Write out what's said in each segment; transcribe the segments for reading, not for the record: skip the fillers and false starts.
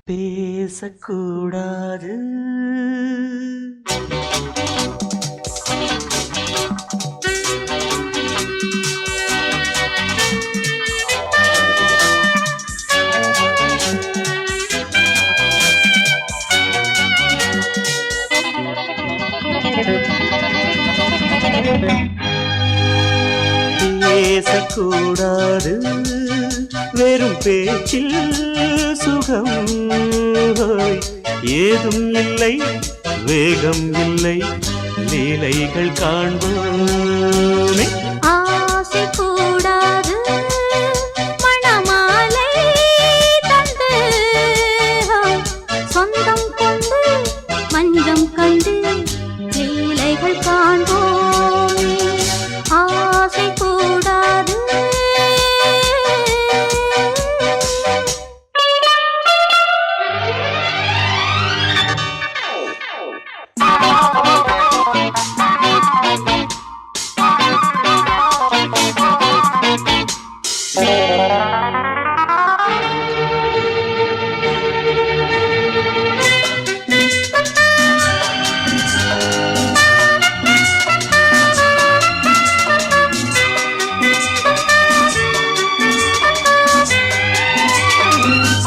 பேசக்கூடாது. பேசக்கூடாது வெறும் பேச்சில் சுகம் ஏதும் இல்லை, வேகம் இல்லை, லீலைகள் காண்போமே. ஆசை கூடாது மணமாலை தந்து சொந்தம் கொண்டு மஞ்சம் கண்டு லீலைகள் காண்போமே. ஆசை கூடாது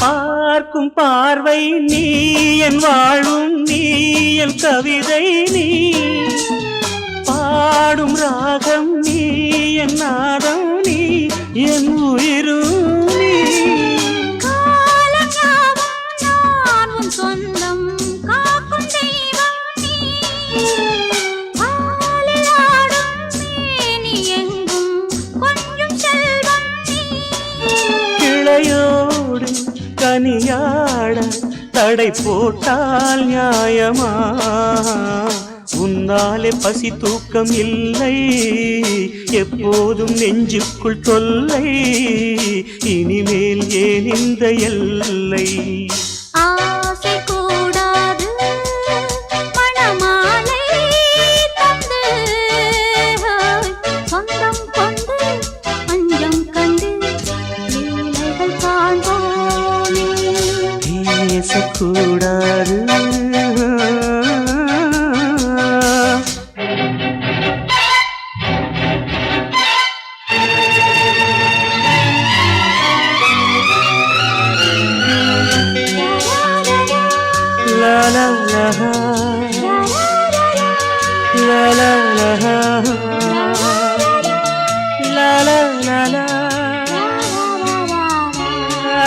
பார்க்கும் பார்வை நீ என் வாழும், நீ என் கவிதை, நீ பாடும் ராகம், நீ என் நாதம், நீ என் உயிரும் நீ. காலங்காவும் சொந்தம் காக்கும் தெய்வம் நீ. பாலிலாடும் மேனி எங்கும் கொஞ்சம் செல்வம் நீ. கிளையோடு கனியாட தடை போட்டால் நியாயமா? உன்னாலே பசி தூக்கம் இல்லை, எப்போதும் நெஞ்சுக்குள் தொல்லை, இனிமேல் ஏன் இந்த எல்லை? ஆசை கூடாது மணமாலை தந்து சொந்தம் கொண்டு மஞ்சம் கண்டு லீலைகள் காண்போமே. பேசக்கூடாது. La la la la la la la la la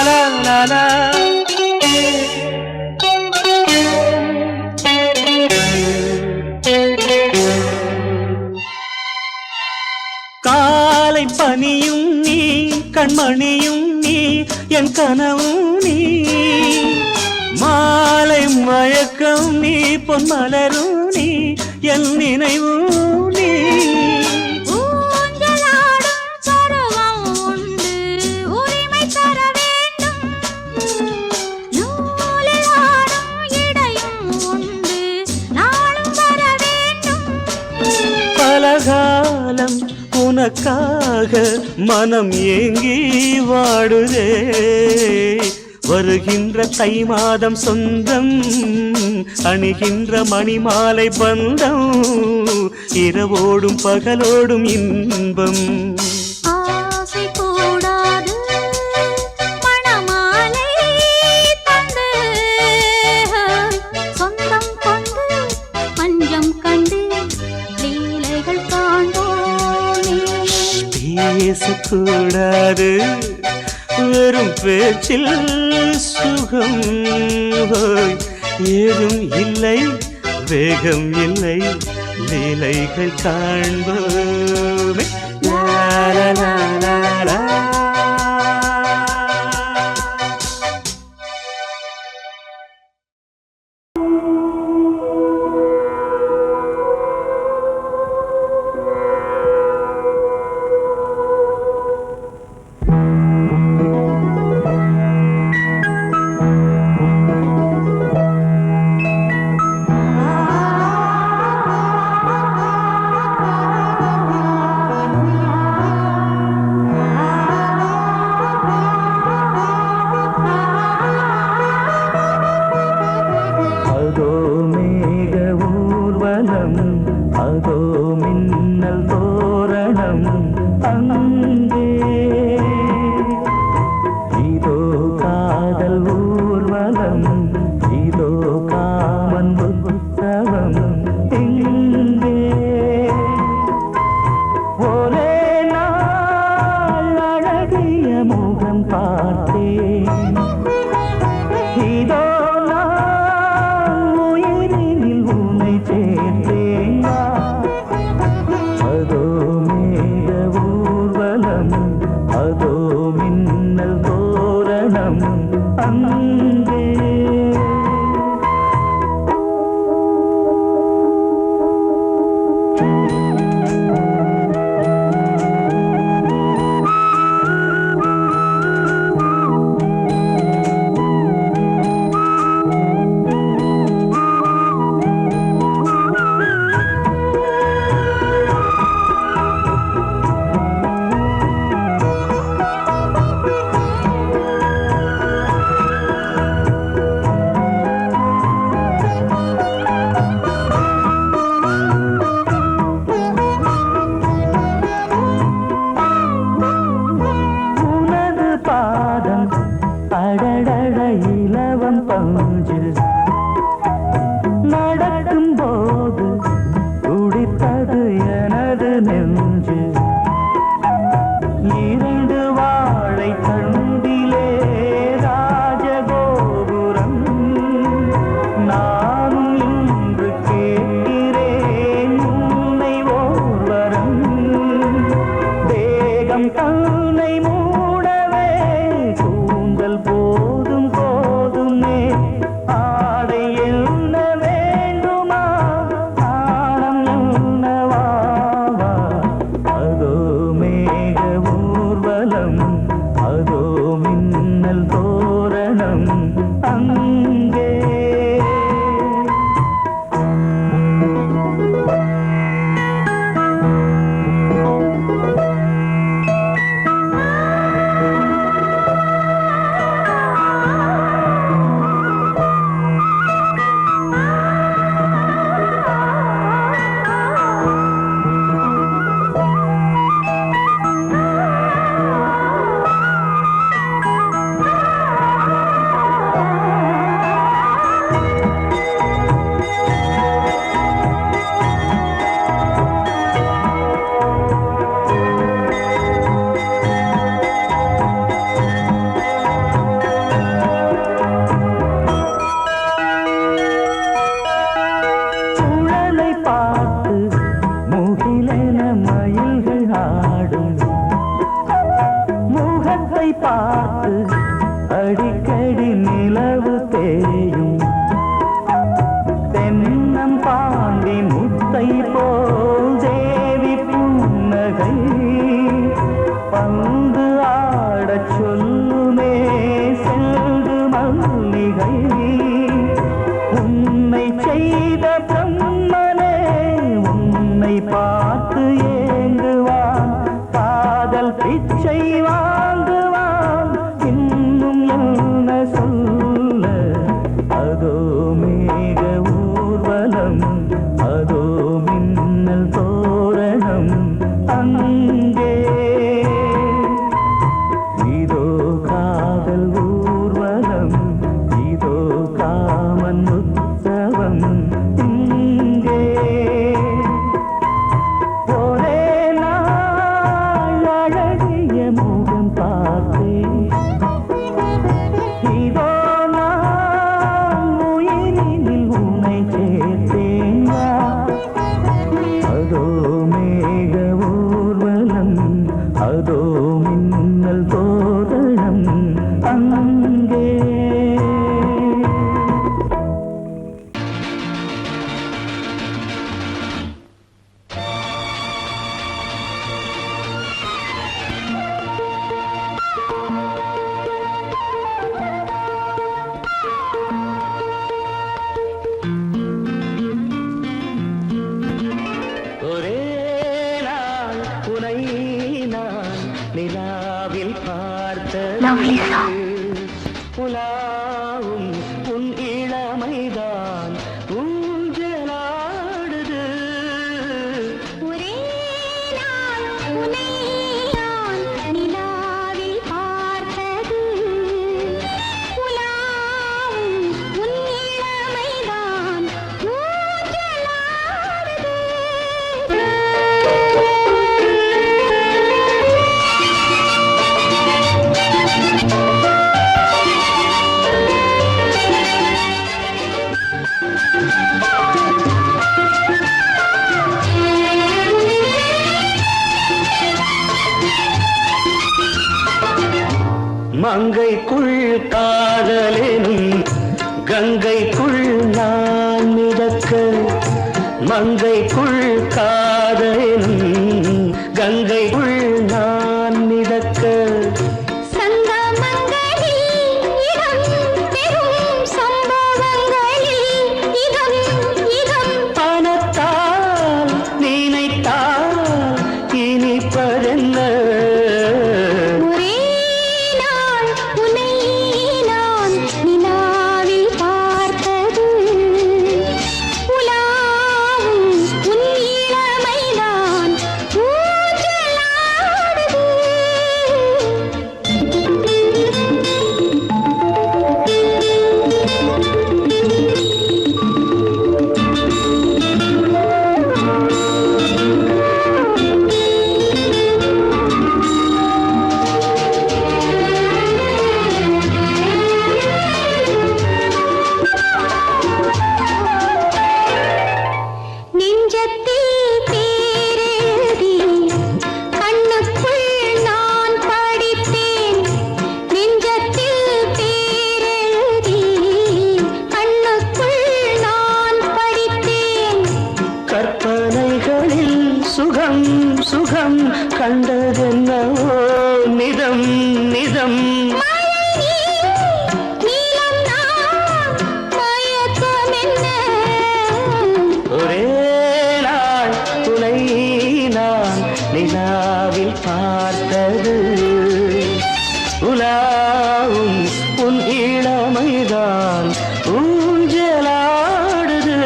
la la la. காலை பனியும் நீ, கண்மணியும் நீ, என் கனவும் நீ, மாலை மயக்கம் நீ, பொன்மலரும் நீ, என் நினைவும் நீ. ஊஞ்சலாடும் பருவம் உண்டு, உரிமை தர வேண்டும். நூலில் ஆடும் இடையும் உண்டு, நாளும் வர வேண்டும். பலகாலம் உனக்காக மனம் ஏங்கி வாடுதே, வருகின்ற தை மாதம் சொந்தம், அணிகின்ற மணிமாலை பந்தம், இரவோடும் பகலோடும் இன்பம். ஆசை கூடாது மணமாலை தந்து சொந்தம் கொண்டு மஞ்சம் கண்டு லீலைகள் காண்போமே. பேசக்கூடாது வெறும் பேச்சில் சுகம் ஏதும் இல்லை, வேகம் இல்லை, லீலைகள் காண்போமே. லா லா லா லா லா. ஊர்வலம் அதோ மின்னல் தோரணம் அங்கே இதோ காதல் ஊர்வலம் இதோ காமன் உற்சவம் இங்கே ஒரே நாள் அழகிய முகம் பார்த்தேன் இதோ நான் உயிரினில் உன்னை சேர்த்தேன் அதோ மேக ஊர்வலம் அதோ மின்னல் தோரணம் அங்கே அடடட இலவம் பஞ்சு நடக்கும் போது துடித்தது எனது நெஞ்சு இரண்டு வாழை தண்டிலே ராஜகோபுரம் நானும் இன்று கேட்கிறேன் உன்னை ஓர்வரம் தேகம் தன்னை மூடவே கூந்தல் போதும் போதுமே ஆடை என்ன வேண்டுமா ஆனம் என்னவாவா அதோ மேக ஊர்வலம் அதோ மின்னல் தோரணம் அங்கே பார்த்து அடிக்கடி நிலவு தேயும் தென்னம் பாண்டி முத்தை போல் தேவி புன்னகை பந்து ஆடச் சொல்லுமே செல்து மல்லிகை உன்னை செய்த பிரம்மனே உன்னை பார்த்து ஏங்குவான் காதல் பிச்சை வாங்குவான் இன்னும் என்ன சொல்ல அதோ மேக ஊர்வலம் அதோ மின்னல் தோரணம் அங்கே இதோ காதல் ஊர்வலம் இதோ காமன் உற்சவம் இங்கே ஒரே நாள் அழகிய முகம் பார்த்தேன் இதோ நான் உயிரினில் உன்னை சேர்த்தேன் அதோ மேக ஊர்வலம் அதோ மின்னல் தோரணம் அங்கே ஒரே நாள் உனை நான் நிலாவில் பார்த்தது உலாவும் உன் இளமைதான் ஊஞ்சலாடுது மங்கைக்குள் காதலெனும் கங்கைக்குள் நான் மிதக்க மங்கைக்குள் காதலெனும் கங்கைக்குள் நான் மிதக்க பணத்தால் நினைத்தால் இனிப்பதென்ன சுகம் சுகம் கண்டதென்னவோ நிதம் நிதம் ஒரே நாள் துணை நான் நிலாவில் பார்த்தது உலாவும் உன் இளமைதான் ஊஞ்சலாடுது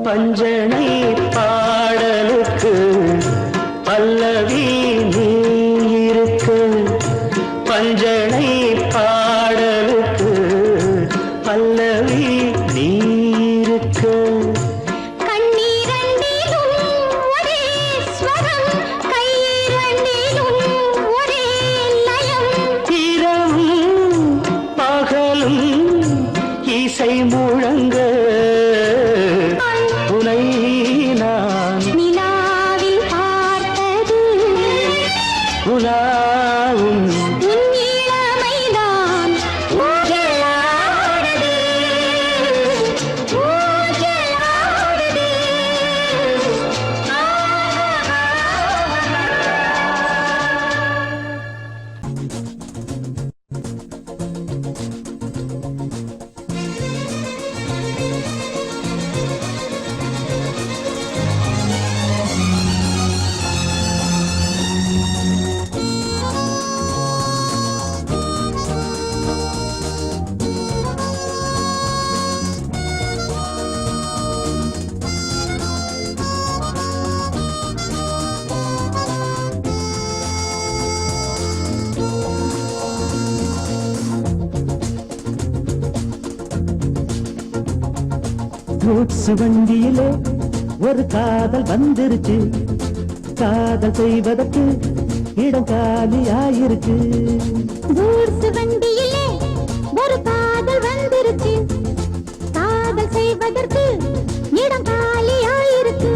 பஞ்சனை பாடலுக்கு பல்லவி நீ இருக்கு பஞ்சனை பாடலுக்கு பல்லவி நீ இருக்கு இரவும் பகலும் இசை முழங்க உனை நான் நிலாவில் பார்த்தது உலாவும் உன் இளமைதான் ஊஞ்சலாடுது ஊஞ்சலாடுது கூட்ஸ் வண்டியிலே ஒரு காதல் வந்துருச்சு காதல் செய்வதற்கு இடம் காலியாயிருக்கு கூட்ஸ் வண்டியிலே ஒரு காதல் வந்துருச்சு காதல் செய்வதற்கு இடம் காலியாயிருக்கு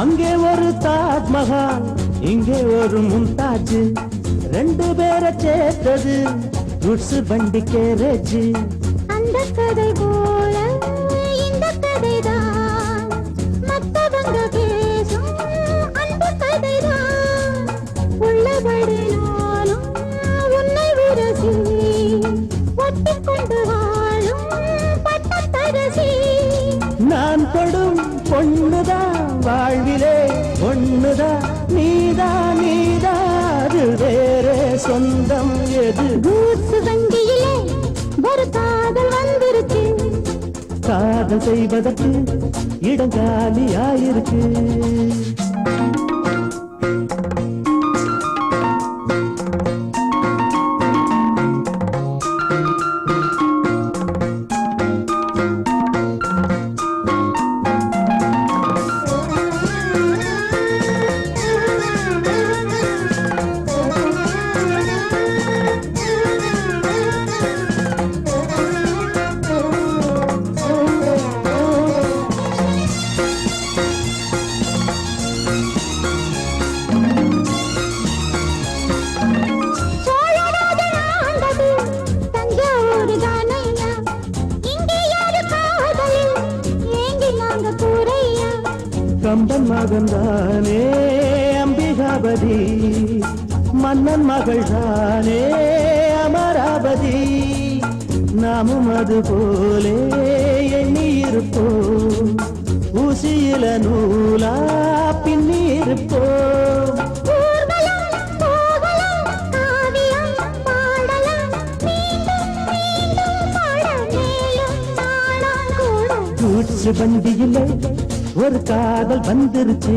அங்கே ஒரு தாஜ்மஹால் இங்கே ஒரு மும்தாஜ் ரெண்டு பேரை சேர்த்தது குட்ஸ் வண்டி கேரேஜ் அந்த கதை போல இந்த கதைதான் கொண்டு வாழும் பட்டத்தரசி. நான் தொடும் பொண்ணுதான் வாழ்விலே ஒண்ணுதான், நீதான் அது வேறே சொந்தம் எது? கூட்ஸ் வண்டியிலே ஒரு காதல் வந்துருச்சு. காதல் செய்வதற்கு இடம் காலியாயிருக்கு. சோழராஜன் ஆண்டது தஞ்சாவூர் தானையா. இங்கே யாரு காதலில் ஏங்கி நாங்க கூரையா. கம்பன் மகன்தானே அம்பிகாபதி, மன்னன் மகள் தானே அமராவதி. நாமும் அது போலே எண்ணி இருப்போம், ஊசியில நூலா பின்னி இருப்போம். ஊர்வலம் போகலாம், காவியம் பாடலாம், மீண்டும் மீண்டும் பாட மேலும் நாளாம் கூடும். கூட்ஸ் வண்டியிலே ஒரு காதல் வந்துருச்சு.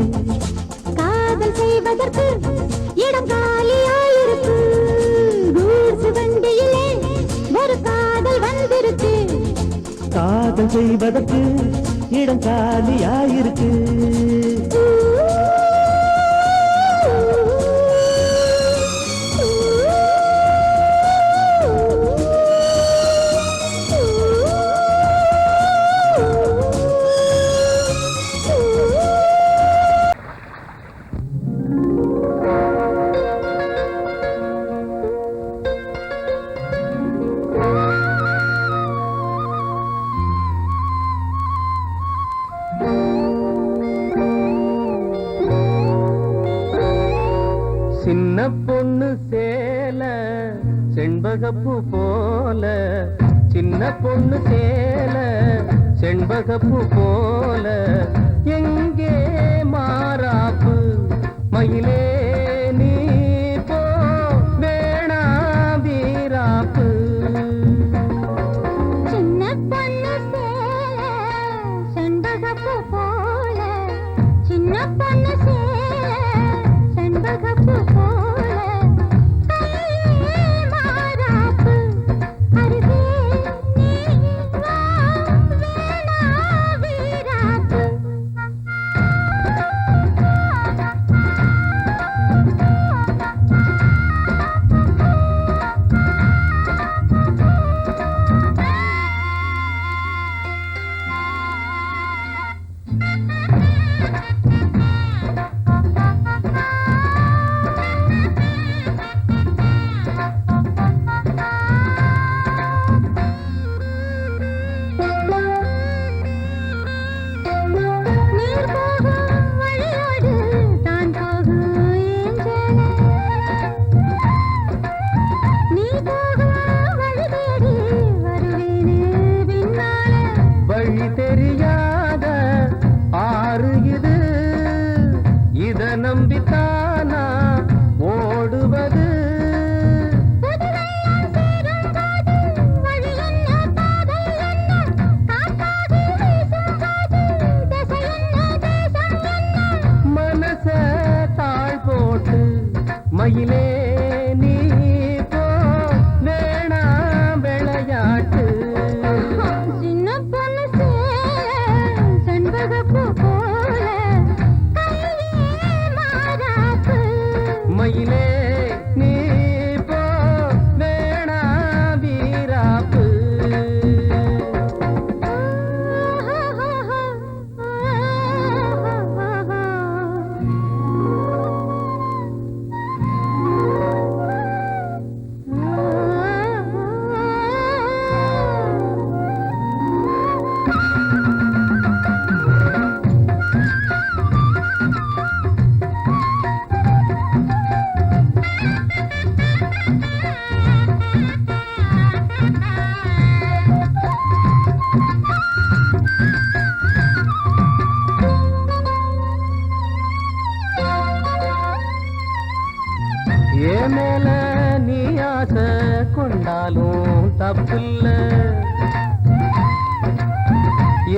காதல் செய்வதற்கு இடம் காலியாயிருக்கு. கூட்ஸ் வண்டியிலே ஒரு காதல் வந்துருச்சு. காதல் செய்வதற்கு இடம் காலியாயிருக்கு. சின்ன பொண்ணு சேல செண்பகப்பூ போல, சின்ன பொண்ணு சேல செண்பகப்பூ போல, எங்கே மாறாப்பு மயிலே நீ போ வேணா வீராப்பு. சின்ன பொண்ணு சேல செண்பகப்பூ போல, சின்ன பொண்ணு சேல செண்பகப்பூ போல, கையே மாறாப்பு அருகே நீ வா வேணா வீராப்பு. கண்டாலும் தப்பில்ல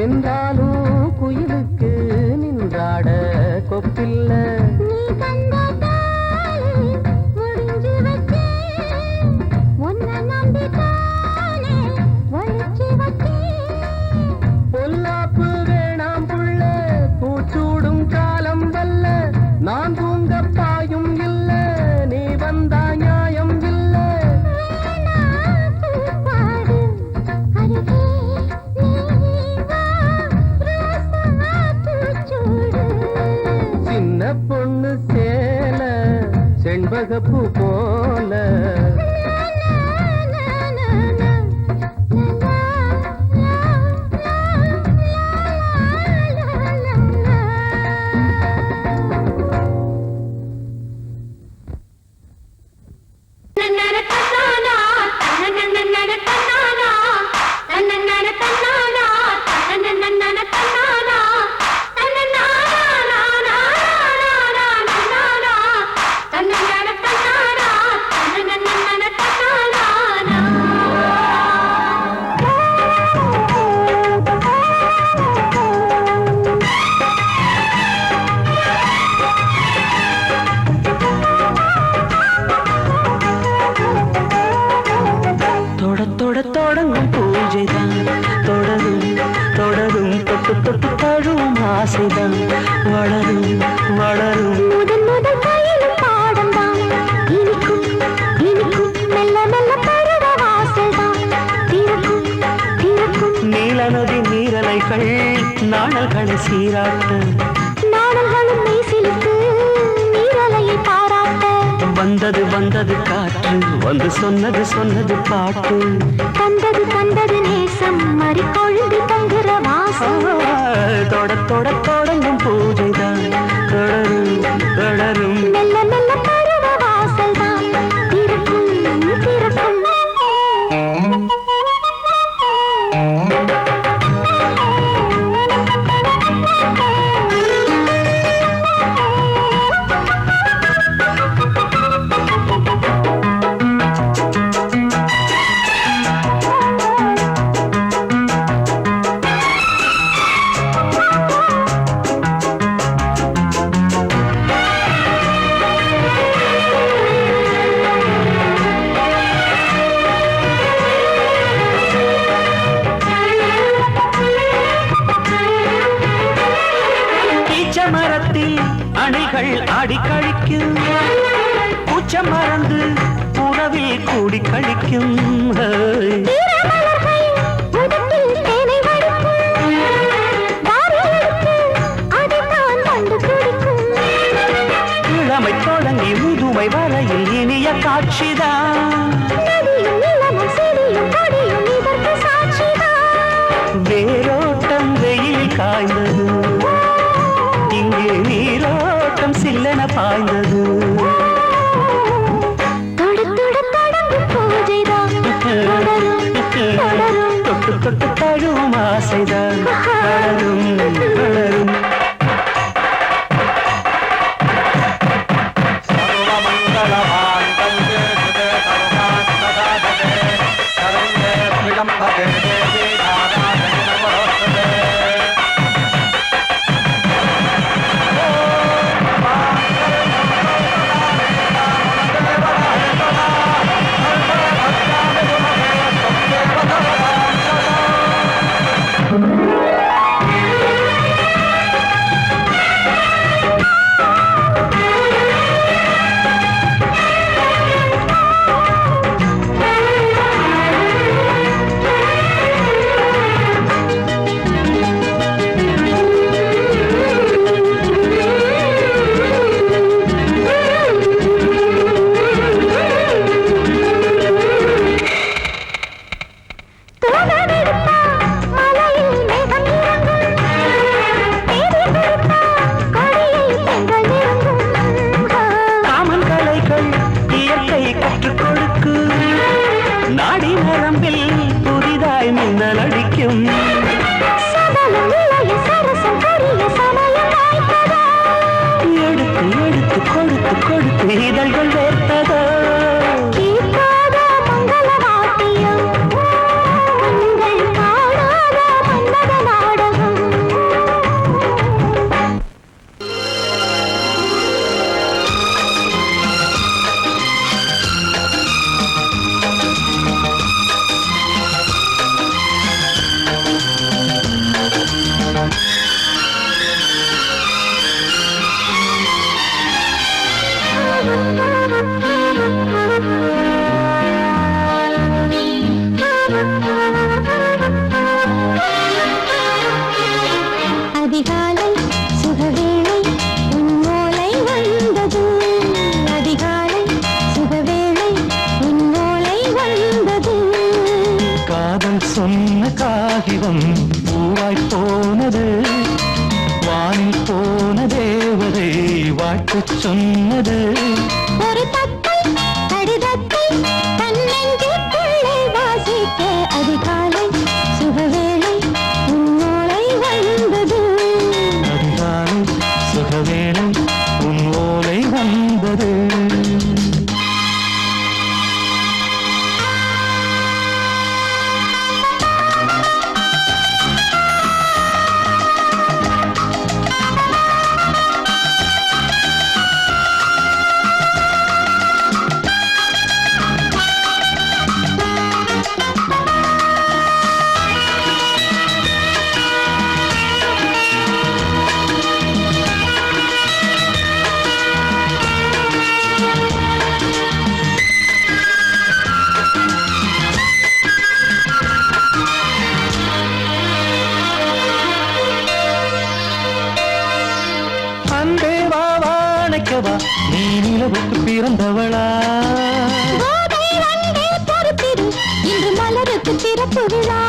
என்றாலும் குயிலுக்கு நின்றாட கொப்பில்ல நீ கண்ட தாலி முடிஞ்சு வச்சே உன்னை நம்பித்தானே ஒழிச்சு வச்சே பொல்லாப்பு வேணாம் புள்ள பூச்சூடும் காலம் வல்ல நான் தூங்க பாயும் இல்ல நீ வந்தா நியாயம் இல்ல பாடு அருகே நீ வா ரோசா பூச்சூடு சின்ன பொண்ணு சேல செண்பகப்பூ போல தொடங்கும் பூஜைதான் தொடரும் தொடரும் தொட்டு தொட்டு தழுவும் ஆசைதான் வளரும் வளரும் முதன் முதல் பயிலும் பாடம்தான் இனிக்கும் இனிக்கும் மெல்ல மெல்ல பருவ வாசல்தான் திறக்கும் திறக்கும் நீல நதி நீரலைகள் நாணல்களை சீராட்ட நாணல்களும் மெய்சிலித்து நீரலையை பாராட்ட வந்தது வந்தது காற்று வந்து சொன்னது சொன்னது பாட்டு தந்தது தந்தது நேசம் மறி கொழுந்து தங்குற வாசம் தொட தொட தொடங்கும் பூஜைதான் தொடரும் தொடரும் மெல்ல மெல்ல பருவ வாசல்தான் திறக்கும் திறக்கும் மரத்தில் அணைகள் ஆடி கழிக்கும் பூச்சம் மறந்து உறவில் கூடி கழிக்கும் இளமை தொடங்கி முதுமை வரையில் இனிய காட்சிதான் வேரோட்டம் வெயில் காய்ந்தது இங்கே நீரோட்டம் சில்லென பாய்ந்தது தொட்டு தொட்டு தழுவும் ஆசைதான் வளரும் வளரும் இதழ்கள் வேர்த்ததோ கீழ்காத மங்கள காதல் சொன்ன காகிதம் பூவாய் போனது, வானில் போன தேவதை வாழ்த்து சொன்னது. ஒரு தத்தை கடிதத்தை தன்னெஞ்சுக்குள்ளே வாசிக்க அதிகாலை சுகவேளை உன்னோளை வந்தது. அதிகாலை சுகவேளை உன் ஓலை வந்தது. நீ நிலவுக்கு பிறந்தவளா? இன்று மலருக்கு திறப்பு விழா.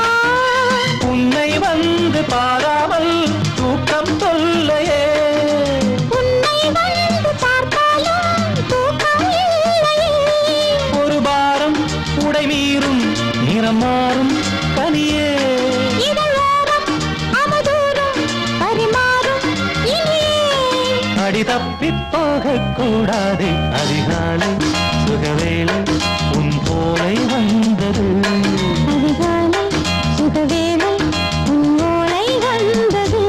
உன்னை வந்து பாராமல் தூக்கம் தொல்லையே. உன்னை வந்து பார்த்தாலும் தூக்கம் இல்லையே. ஒரு பாரம் உடை மீறும் நிறம் மாறும் கனியே. அடி தப்பி போகக்கூடாது. அதிகாலை சுகவேளை உன் போலை வந்தது. அதிகாலை சுகவேளை உன் ஓலை வந்தது.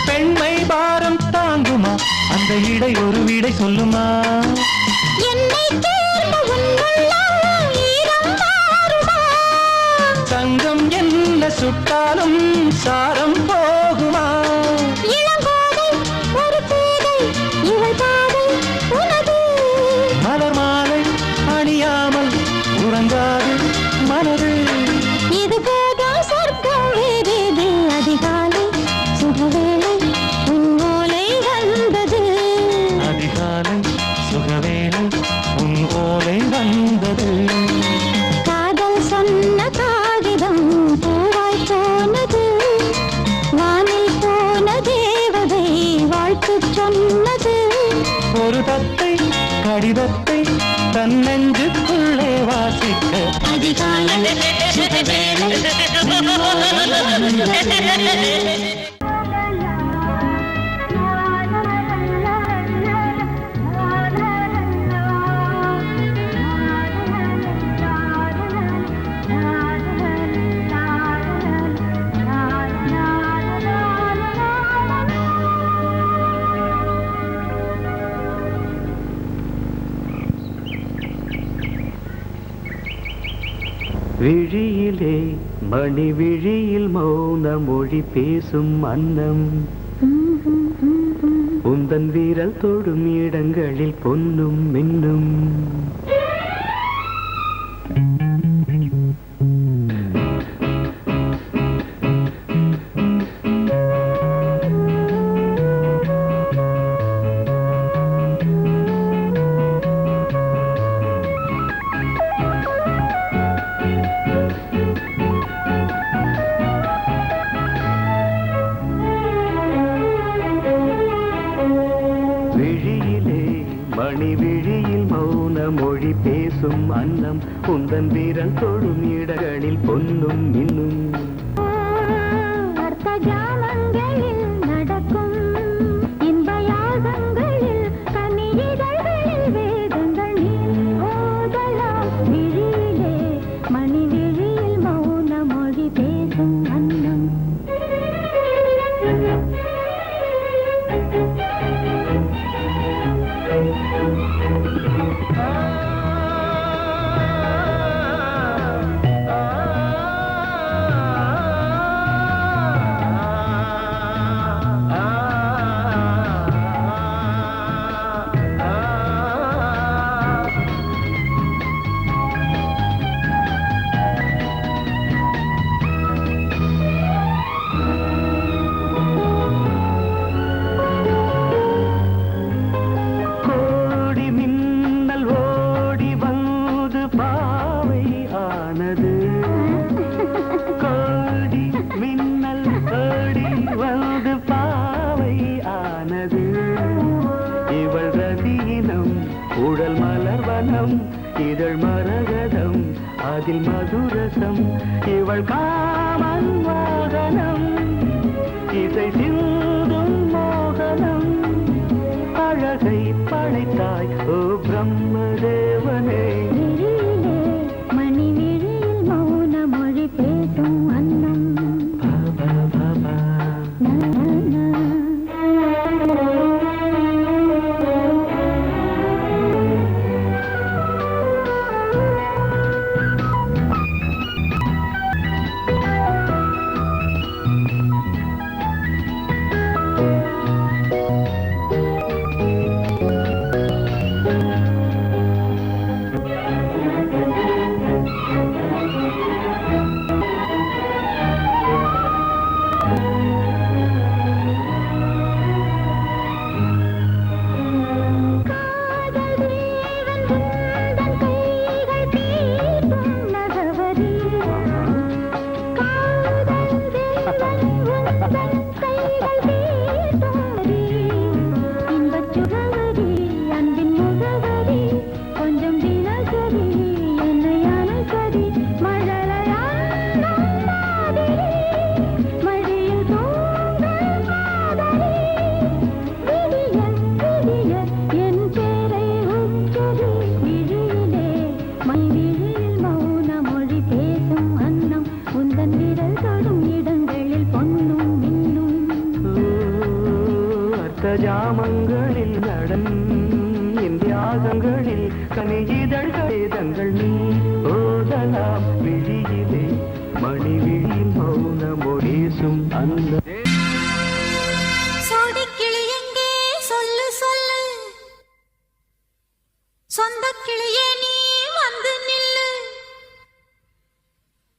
பெண்மை பாரம் தாங்குமா? அந்த இடை ஒரு விடை சொல்லுமா? தங்கம் என்ன சுட்டாலும் சாரம் போகுமா? மலர் மாலை அணியாமல் உறங்காது மனது. இது போதும் சொர்க்கம் வேறேது. அதிகாலை சுகவேளை உன் ஓலை வந்தது. அதிகாலை சுகவேளை உன் ஓலை வந்தது. காதல் சொன்ன காகிதம் பூவாய் போனது, வானில் போன தேவதை வாழ்த்து சொன்னது. ஒரு தத்தை கடிதத்தை தன்னெஞ்சுக்குள்ளே வாசிக்க அதிகாலை சுகவேளை உன் ஓலை வந்தது. விழியிலே மணி விழியில் மௌன மொழி பேசும் அன்னம், உந்தன் வீரல் தொடும் இடங்களில் பொன்னும் மின்னும். மணி விழியில் மௌன மொழி பேசும் அன்னம், உந்தன் வீரல் தொடும் இடங்களில் பொன்னும் மின்னும். அர்த்தஜாமங்களில் நடக்கும் இன்ப யாகங்களில் கனியிதழ்களில் வேதங்கள் நீ ஓதலாம். விழியிலே மணி விழியில் மௌன மொழி அதில் மதுரசம் இவள் காமன் வாகனம் இசை சிந்தும் மோகனம் அழகை படைத்தாய் ஓ பிரம்மதேவனே மணி விழியில் மௌன மொழி பேசும் அன்னம் பாபா பாபா ஜாமங்களில் நடன் இந்தியாகங்களில் கனியிதழ் வேதங்கள் நீ ஓதலாம் விழியிலே மணி விழியில் மௌன மொழிசும் அந்த சோடிக்கிளி எங்கே சொல்லு சொல்லு சொந்த கிளியே நீ வந்து நில்லு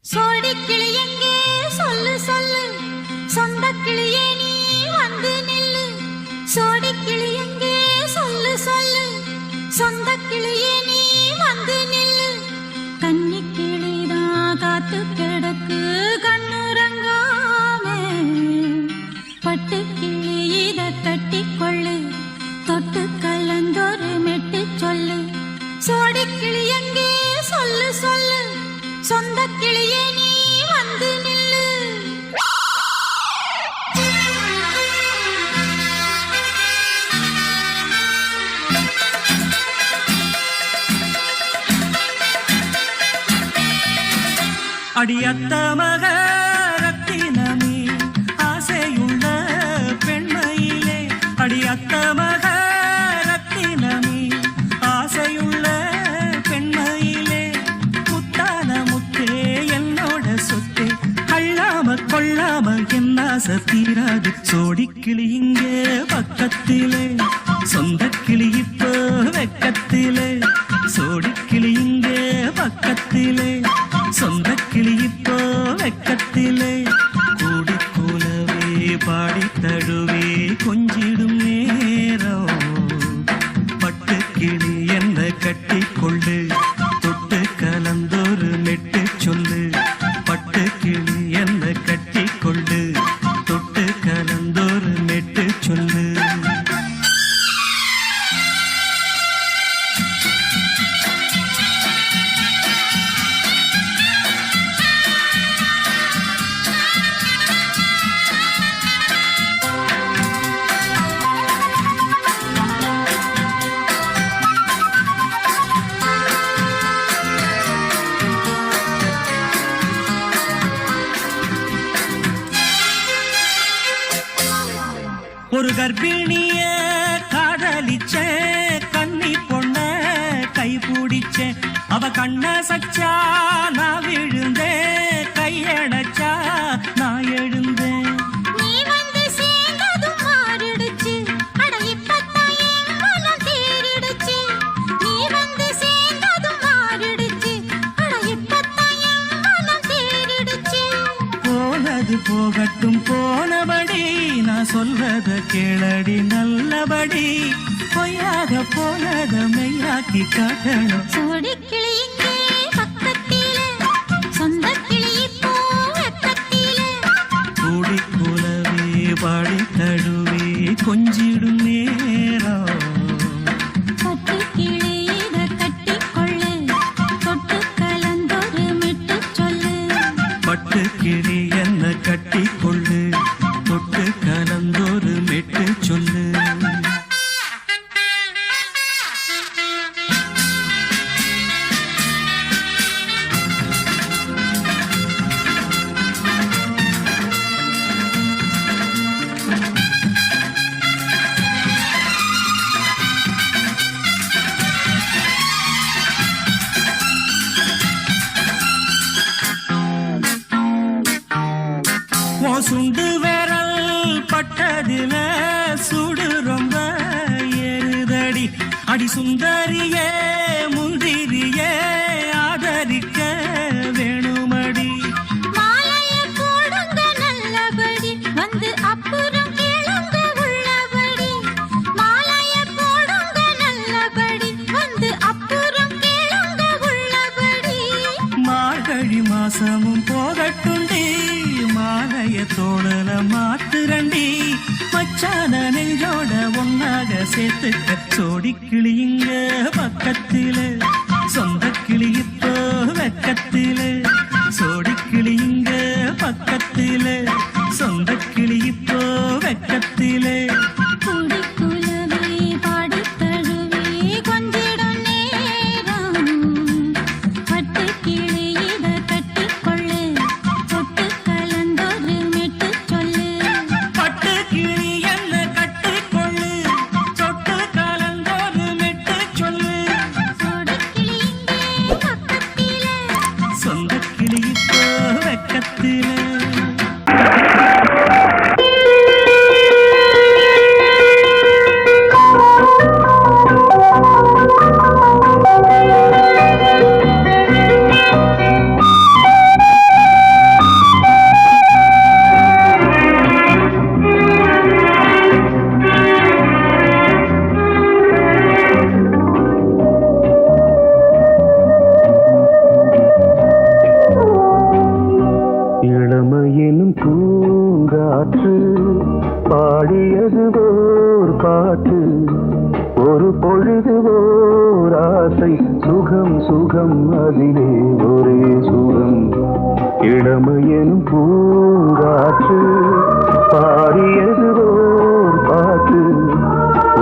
சோடிக்கிளி எங்கே சொல்லு சொல்லு சொந்த கிளியே நீ வந்து நில்லு சோடிக்கிளி எங்கே சொல்லு சொல்லு சொந்த கிளியே நீ வந்து நில்லு கன்னி கிளிதான் காத்து கிடக்கு கண்ணுறங்காமே பட்டு கிளி இத கட்டிக்கொள்ளு தொட்டு கலந்தொரு மெட்டு சொல்லு சோடிக்கிளி எங்கே சொல்லு சொல்லு சொந்த கிளியே நீ வந்து நில்லு அடியத்த மக ரத்தினமே ஆசையுள்ள பெண்மையிலே அடியத்த மக ரத்தினமே ஆசையுள்ள பெண்மையிலே முத்தான முத்தே என்னோட சொத்தே அள்ளாம கொள்ளாம என் ஆசை தீராது சோடிக்கிளி இங்கே பக்கத்திலே சொந்த கிளி இப்போ வெக்கத்திலே சோடிக்கிளி இங்கே பக்கத்திலே சொந்த கிளி இப்போ வெக்கத்திலே கூடி கூலவே பாடி தழுவே கொஞ்சிடும் நேரம் பட்டு கிளி என்ன கட்டிக்கொள்ளு தொட்டு கலந்தொரு மெட்டு சொல்லு பட்டு கிளி என்ன கட்டிக்கொள்ளு தொட்டு கலந்தொரு மெட்டு சொல்லு ஒரு கர்ப்பிணிய காதலிச்ச கண்ணி பொண்ண கை பிடிச்ச அவ கண்ண சச்சா நான் விழுந்தேன் கையடைச்சா நான் எழுந்தேன் நீ வந்து சேர்ந்ததும் மாறிடுச்சு அட இப்பத்தான் என் மனம் தேறிடுச்சு நீ வந்து சேர்ந்ததும் மாறிடுச்சு அட இப்பத்தான் என் மனம் தேறிடுச்சு போனது போகட்டும் போனபடி நான் சொல்றத கேளடி நல்லபடி பொய்யாக போனத மெய்யாக்கி காட்டணும் சோடிக்கிளி இங்கே பக்கத்திலே சொந்த கிளி இப்போ வெக்கத்திலே கூடி கூலவே பாடி தழுவே கொஞ்சிடும் நேரம் பட்டு கிளி இத கட்டிக்கொள்ளு தொட்டு கலந்தொரு பட்டுக்கிளி என்ன கட்டிக்கொள்ளு தொட்டு கலந்தொரு மெட்டு சொல்லு சுண்டு விரல் பட்டதில சுடு ரொம்ப ஏறுதடி அடி சுந்தரியே முந்திரியே ஆதரிக்க வேணுமடி மாலைய போடுங்க நல்லபடி வந்து அப்புறம் கேளுங்க உள்ளபடி மாலைய போடுங்க நல்லபடி வந்து அப்புறம் கேளுங்க உள்ளபடி மார்கழி மாசமும் போகட்டுண்டி மாலைய தோழல மாத்துரண்டி மச்சான நெஞ்சோட ஒன்னாக சேர்த்துக்க சோடி கிளியுங்க பக்கத்தில சொந்த கிளி இப்போ வெக்கத்தில சோடி கிளியுங்க பக்கத்தில சொந்த கிளி இப்போ வெக்கத்தில குடிக்குலவே பாடித் தழுவே கொஞ்சிடும் நேரம் பட்டு கிளி இத கட்டிக்கொள்ளு தொட்டு கலந்தொரு மெட்டு சொல்லு பட்டு கிளி என்ன கட்டிக்கொள்ளு சொட்டு கலந்தொரு மெட்டு சொல்லு சோடி கிளி இங்கே பக்கத்திலே சொந்த கிளி இப்போ வெக்கத்தில இளமையினும் பூங்காற்று பாடியது ஓர் பாட்டு ஒரு பொழுது ஓர் ஆசை சுகம் சுகம் அதிலே ஒரே சுகம் இளமையினும் பூங்காற்று பாடியது ஓர் பாட்டு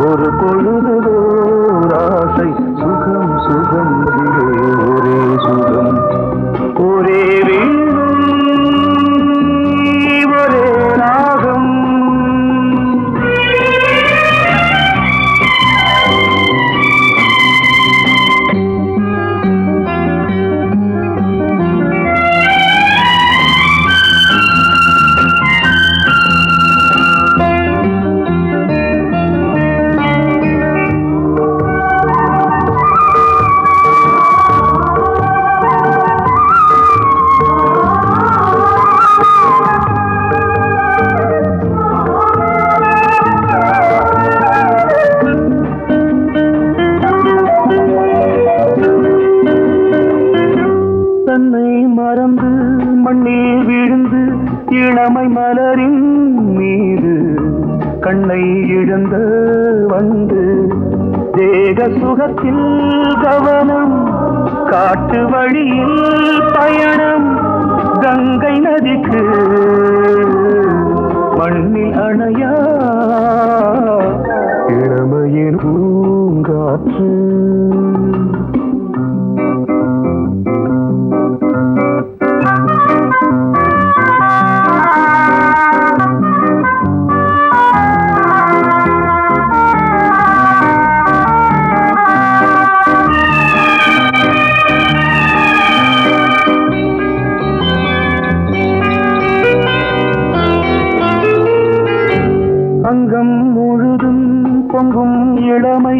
ஒரு பொழுது ஓர் ஆசை சுகம் சுகம் அதிலே ஒரே சுகம் ஒரே ஒரே ராகம் தன்னை மறந்து மண்ணில் விழுந்து இளமை மலரின் மீது கண்ணை இழந்த வந்து தேக சுகத்தில் கவனம் காட்டு வழியில் பயணம் கங்கை நதிக்கு மண்ணில் அணையா இளமையின் பூங்காற்று அங்கம் முழுதும் பொங்கும் இளமை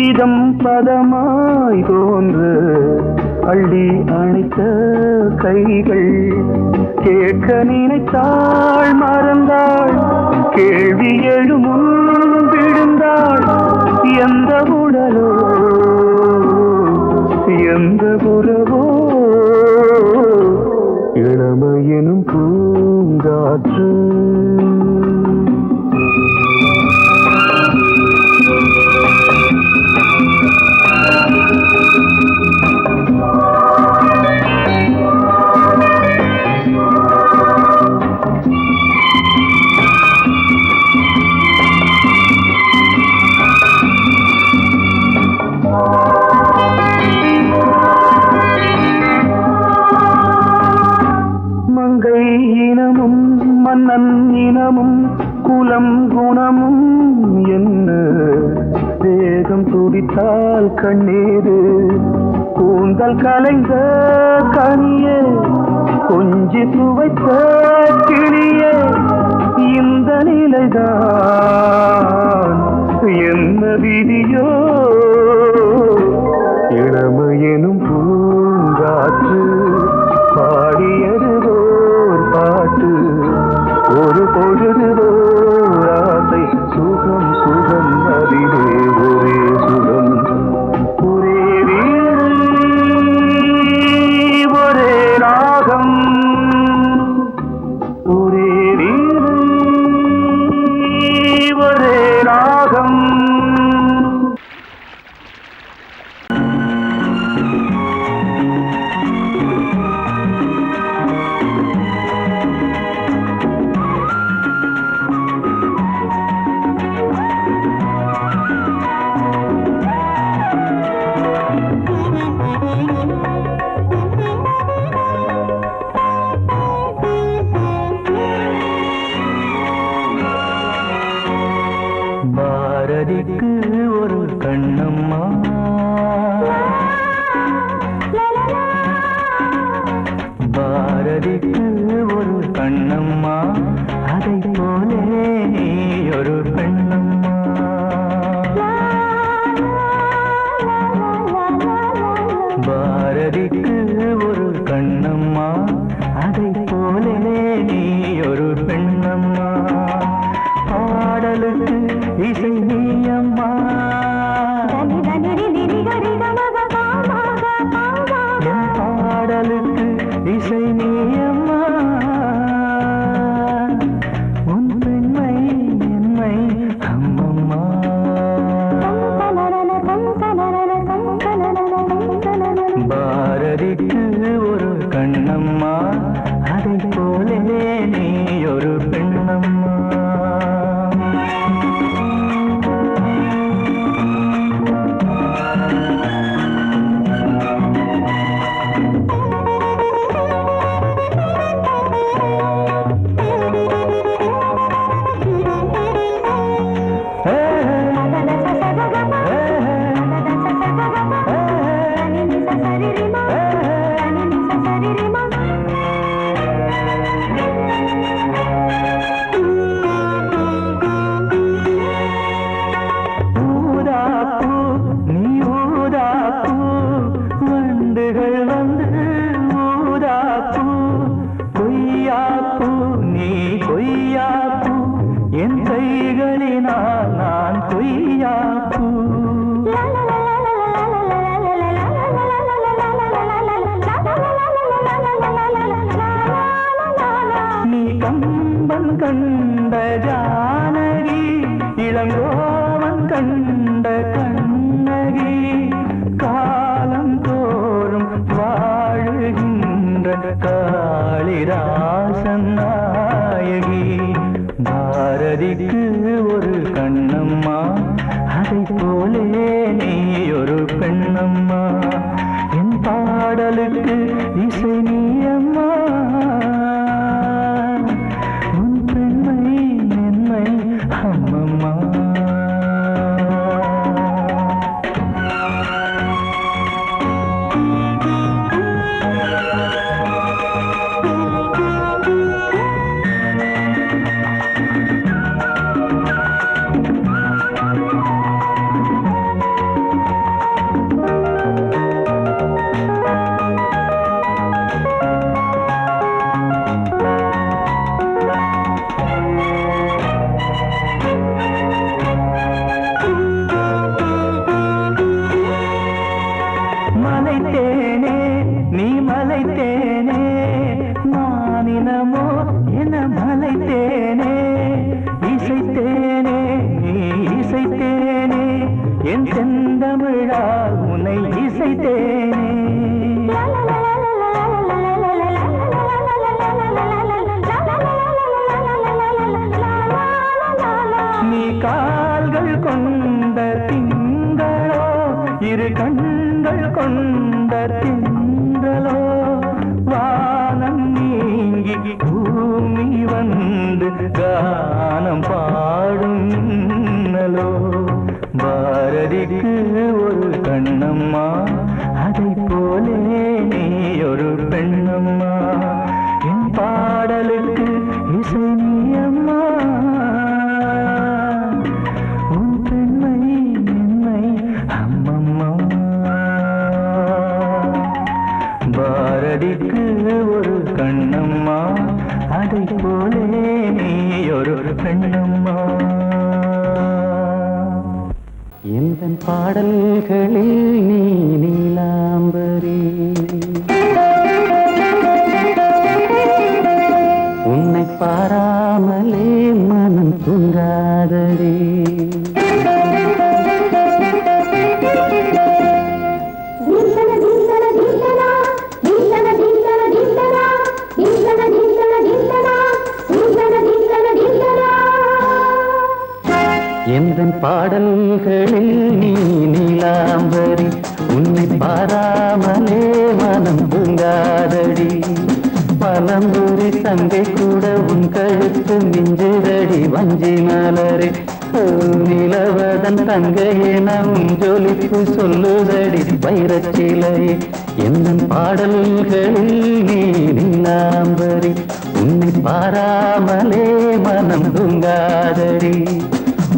இதம் பதமாய் தோன்று அள்ளி அணைத்த கைகள் கேட்க நினைத்தாள் மறந்தாள் கேள்வி எழுமுன் விழுந்தாள் எந்த உடலோ எந்த உறவோ இளமையெனும் பூங்காற்று மன்னன் இனமும் குலம் குணமும் என்ன வேகம் துடித்தால் கண்ணீரு கூந்தல் கலைந்த கனியே கொஞ்சி சுவைத்த கிளியே இந்த நிலைதான் என்ன விதியோ இளமையெனும் பூங்காற்று பாடியதுவோர் பாட்டு ஒரு பொழுதுவோர் ஆசை சுகம் சுகம் அதிலே ஒரே சுகம் ஒரே வீடு ஒரே ராகம் ஒரே வீடு ஒரே ராகம் பாரதிக்கு ஒரு கண்ணம்மா பாரதிக்கு ஒரு கண்ணம்மா அதை போலே நீ ஒரு பெண்ணம்மா பாரதிக்கு ஒரு கண்ணம்மா அதை போலே நீ ஒரு பெண்ணம்மா பாடலுக்கு இசை நீயம்மா என் பாடலுக்கு இசை நீயம்மா உன் பெண்மை என்னை அம்மம்மா பாரதிக்கு ஒரு கண்ணம்மா அதை போலே நீ ஒரு பெண்ணம்மா என் கைகளினால் நான் கொய்யாப்பூ நீ கம்பன் கண்ட ஜானகி இளங்கோவன் கண்ட கண்ணகி காலம் தோறும் வாழுகின்ற காளிதாசன் நாயகி பாரதிக்கு ஒரு கண்ணம்மா அதை போலே நீ ஒரு பெண்ணம்மா என் பாடலுக்கு இசை நீயம்மா உன் பெண்மை என்னை அம்மம்மா மலைத்தேனே நீ மலைத்தேனே மானினமோ என மலைத்தேனே இசைத்தேனே நீ இசைத்தேனே என் செந்தமிழா உன்னை இசைத்தேனே நீ கால்கள் கொண்ட திங்களோ இரு கண்கள் கொண்ட திங்களோ வானம் நீங்கி பூமி வந்து பாடலுக்கு இசை நீ அம்மா உன் பெண்மை என்னை அம்மம்மா பாரதிக்கு ஒரு கண்ணம்மா அதை போலே நீ ஒரு பெண்ணம்மா எந்தன் பாடல்களில் நீ நீலாம்பரி உன்னை பாராமலே மனம் தூங்காதடி எந்தன் பாடல்களில் நீ நீலாம்பரி உன்னை பாராமலே மனம் தூங்காதடி பலம்புரி தங்கை கூட உன் கழுத்து மிஞ்சுதடி வஞ்சி மலரே நிலவதன் தங்கையே நம் ஜொலிப்பு சொல்லுதடி வைரச்சிலை எந்தன் பாடல்களில் நீ நீலாம்பரி உன்னை பாராமலே மனம் தூங்காதடி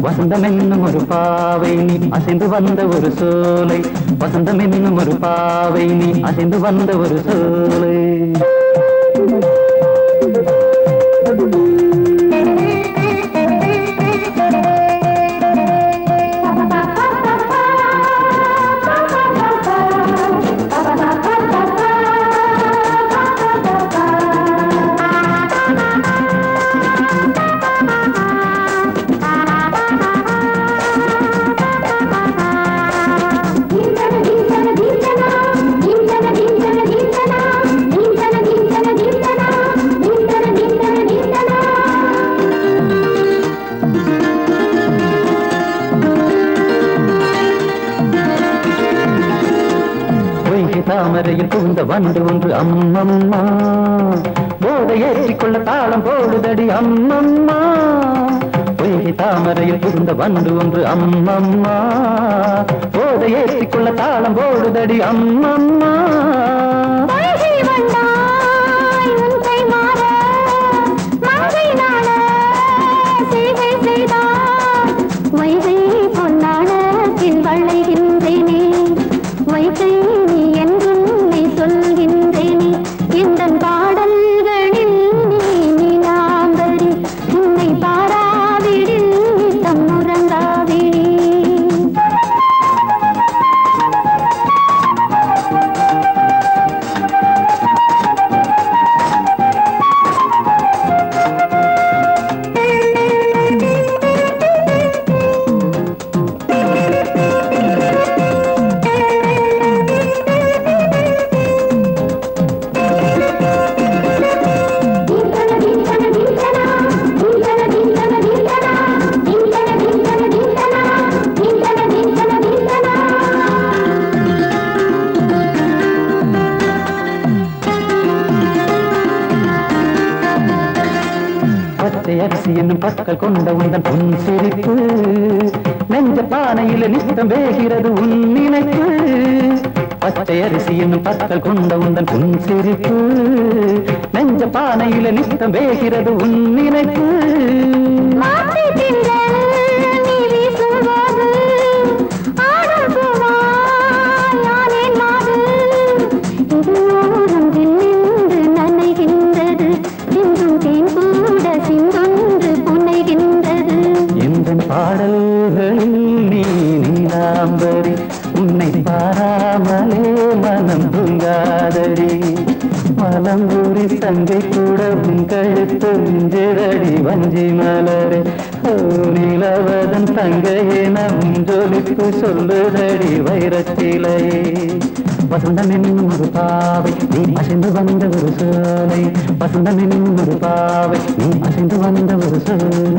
வசந்தம் என்னும் ஒரு பாவை நீ அசைந்து வந்த ஒரு சோலை வசந்தம் என்னும் ஒரு பாவை நீ அசைந்து வந்த ஒரு சோலை தாமரையில் புகுந்த வண்டு ஒன்று அம்மம்மா போதை ஏற்றிக்கொள்ள தாளம் போடுதடி அம்மம்மா பொய்கை தாமரையில் புகுந்த வண்டு ஒன்று அம்மம்மா போதை ஏற்றிக்கொள்ள தாளம் போடுதடி அம்மம்மா அரிசி என்னும் பற்கள் கொண்ட உந்தன் பொன் சிரிப்பு நெஞ்ச பானையில நித்தம் வேகிறது உன் நினைப்பு பச்சை அரிசி என்னும் பற்கள் கொண்ட உந்தன் பொன் சிரிப்பு நெஞ்ச பானையில நித்தம் வேகிறது உன் நினைப்பு பாடல்களில் நீ நீலாம்பரி உன்னை பாராமலே மனம் தூங்காதடி மலம்பூரி தங்கை கூட உன் கழுத்து மிஞ்சிரடி வஞ்சி மலரே நிலவதன் தங்கையே நம் ஜொலிப்பு சொல்லுதடி வைரச்சிலையே வசந்தம் என்னும் ஒரு பாவை நீ அசைந்து வந்த ஒரு சோலை வசந்தம் என்னும் ஒரு பாவை நீ அசைந்து வந்த ஒரு சோலை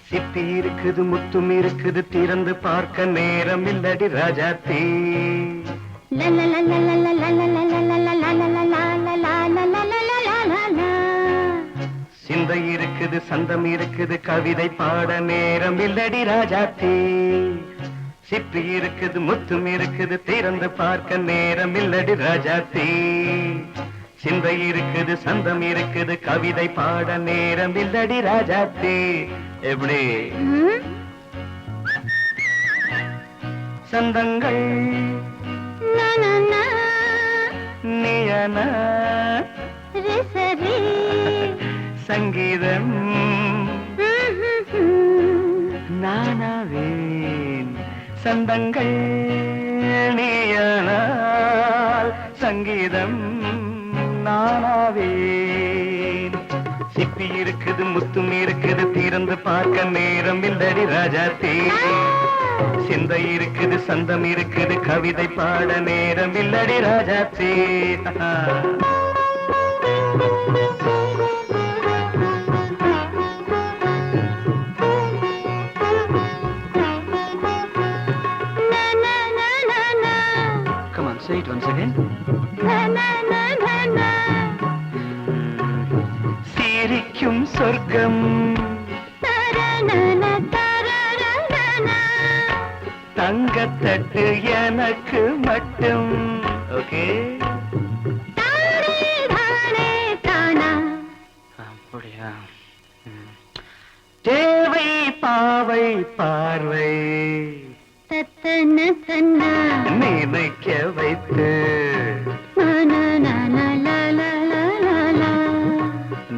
சிப்பி இருக்குது முத்தும் இருக்குது திறந்து பார்க்க நேரம் இல்லடி ராஜாத்தி சிந்தை இருக்குது சந்தம் இருக்குது கவிதை பாட நேரம் இல்லடி ராஜாத்தி சிப்பி இருக்குது முத்தும் இருக்குது திறந்து பார்க்க நேரம் இல்லடி ராஜாத்தி சிந்தை இருக்குது சந்தம் இருக்குது கவிதை பாட நேரம் இல்லடி ராஜாத்தி எப்படி சந்தங்கள் நீயன சங்கீதம் நானாவேன் சந்தங்கள் நீயனால் சங்கீதம் நானாவேன் சிப்பி இருக்குது முத்தும் இருக்குது திறந்து பார்க்க நேரம் இல்லடி ராஜாத்தி சிந்தை இருக்குது சந்தம் இருக்குது கவிதை பாட நேரம் இல்லடி Rajathi Come on, say it once again. சிரிக்கும் சொர்க்கம் தங்கத்தட்டு எனக்கு மட்டும் ஓகே அப்படியா தேவை பாவை பார்வை நினைக்க வைத்து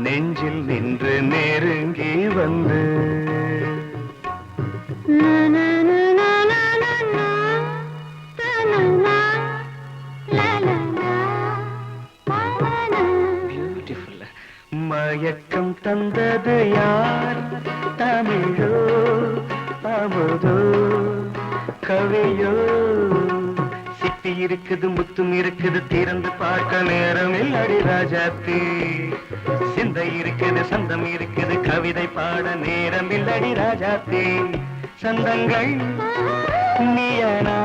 நெஞ்சில் நின்று நெருங்கி வந்து பியூட்டிஃபுல் மயக்கம் தந்தது யார் தமிழோ அமுதோ கவியோ சிப்பி இருக்குது முத்தும் இருக்குது திறந்து பார்க்க நேரம் இல்லடி ராஜாத்தி சிந்தை இருக்குது சந்தம் இருக்குது கவிதை பாட நேரம் இல்லடி ராஜாத்தி சந்தங்கள் நீயனா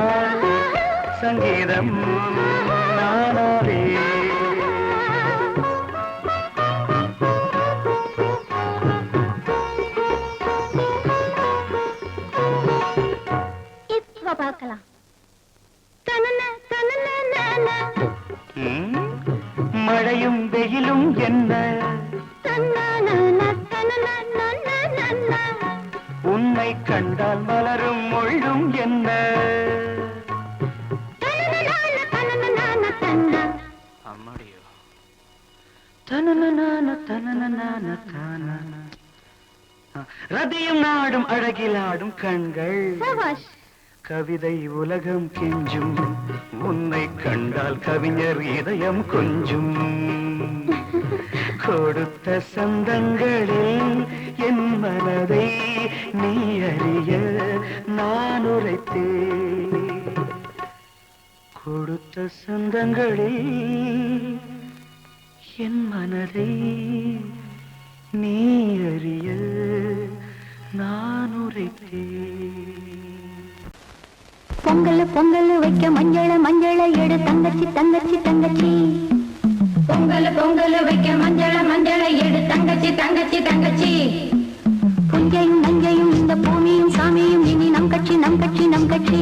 சங்கீதம் நானாவே பார்க்கலாம் மழையும் வெயிலும் என்ன உன்னை கண்டால் மலரும் மொழியும் என்ன அம்மாடியோ ரதியும் நாடும் அழகிலாடும் கண்கள் கவிதை உலகம் கெஞ்சும் உன்னை கண்டால் கவிஞர் இதயம் கொஞ்சும் கொடுத்த சந்தங்களில் என் மனதை நீ அறிய நான் உரைத்தேன் கொடுத்த சந்தங்களில் என் மனதை நீ அறிய நான் உரைத்தேன் பொங்கல் பொங்கல் வைக்க மஞ்சள மஞ்சள எடு தங்கச்சி தங்கச்சி தங்கச்சி பொங்கல் பொங்கல் வைக்க மஞ்சள மஞ்சள எடு தங்கச்சி தங்கச்சி தங்கச்சி புஞ்சையும் நஞ்சையும் இந்த பூமியும் சாமியும் இனி நம் கட்சி நம் கட்சி நம் கட்சி